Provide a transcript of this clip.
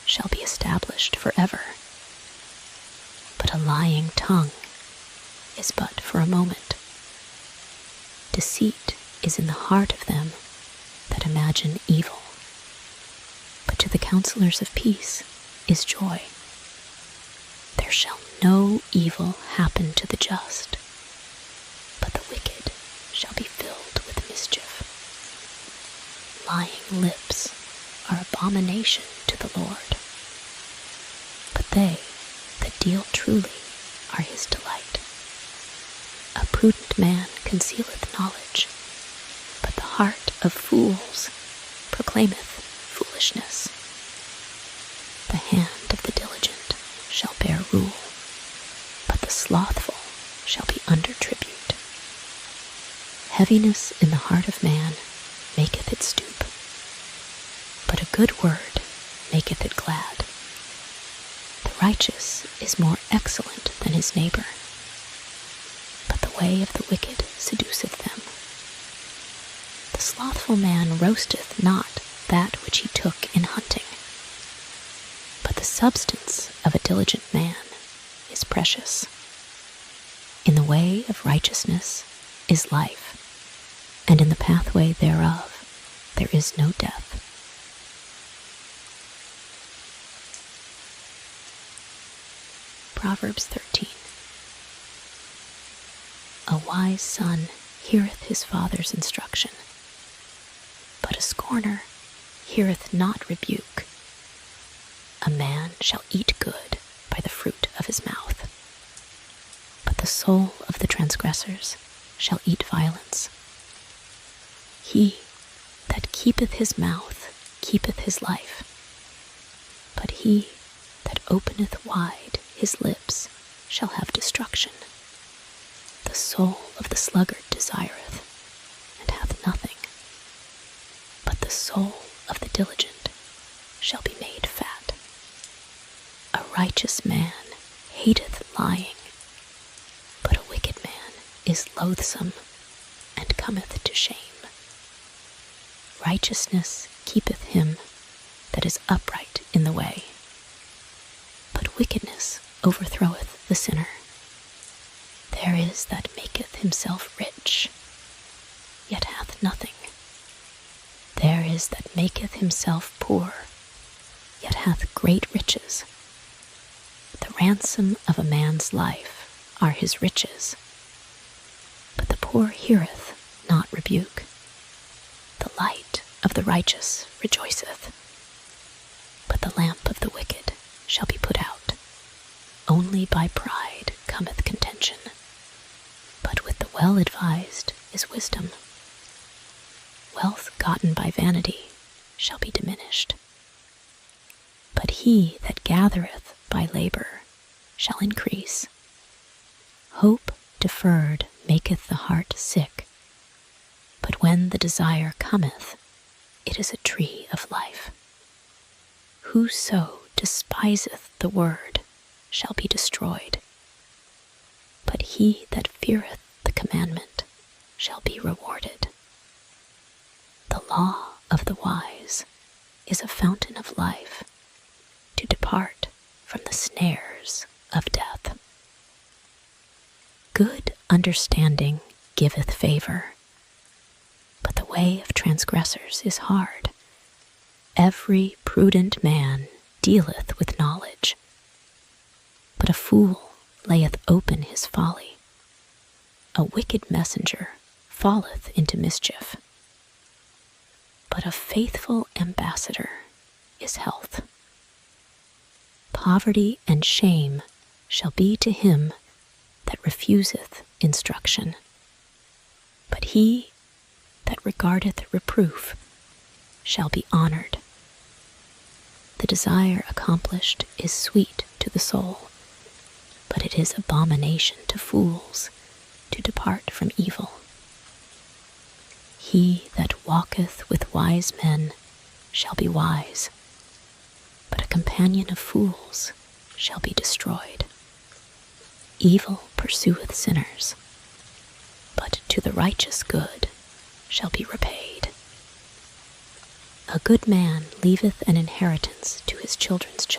shall be established forever. But a lying tongue is but for a moment. Deceit is in the heart of them that imagine evil, but to the counselors of peace is joy. There shall no evil happen to the just, but the wicked shall be filled with mischief. Lying lips are abomination to the Lord, but they that deal truly are his delight. A prudent man concealeth knowledge, but the heart of fools proclaimeth foolishness. The hand of the diligent shall bear rule, but the slothful shall be under tribute. Heaviness in the heart of man maketh it stoop, but a good word maketh it glad. The righteous is more excellent than his neighbor, but the way of the wicked seduceth them. The slothful man roasteth not that which he took in hunting, but the substance of a diligent man is precious. In the way of righteousness is life, and in the pathway thereof there is no death. Proverbs 13. A wise son heareth his father's instruction, but a scorner heareth not rebuke. A man shall eat good by the fruit of his mouth, but the soul of the transgressors shall eat violence. He that keepeth his mouth keepeth his life, but he that openeth wide his lips shall have destruction. The soul of the sluggard desireth, and hath nothing, but the soul of the diligent shall be made fat. A righteous man hateth lying, but a wicked man is loathsome and cometh to shame. Righteousness keepeth him that is upright in the way, but wickedness overthroweth the sinner. There is that maketh himself rich, yet hath nothing. There is that maketh himself poor, yet hath great riches. The ransom of a man's life are his riches, but the poor heareth not rebuke. The light of the righteous rejoiceth, but the lamp of the wicked shall be put out. Only by pride cometh contention, but with the well-advised is wisdom. Wealth gotten by vanity shall be diminished, but he that gathereth by labor shall increase. Hope deferred maketh the heart sick, but when the desire cometh, it is a tree of life. Whoso despiseth the word shall be destroyed, but he that feareth the commandment shall be rewarded. The law of the wise is a fountain of life, to depart from the snares of death. Good understanding giveth favor, but the way of transgressors is hard. Every prudent man dealeth with knowledge, but a fool layeth open his folly. A wicked messenger falleth into mischief, but a faithful ambassador is health. Poverty and shame shall be to him that refuseth instruction, but he that regardeth reproof shall be honored. The desire accomplished is sweet to the soul, but it is abomination to fools to depart from evil. He that walketh with wise men shall be wise, but a companion of fools shall be destroyed. Evil pursueth sinners, but to the righteous good shall be repaid. A good man leaveth an inheritance to his children's children.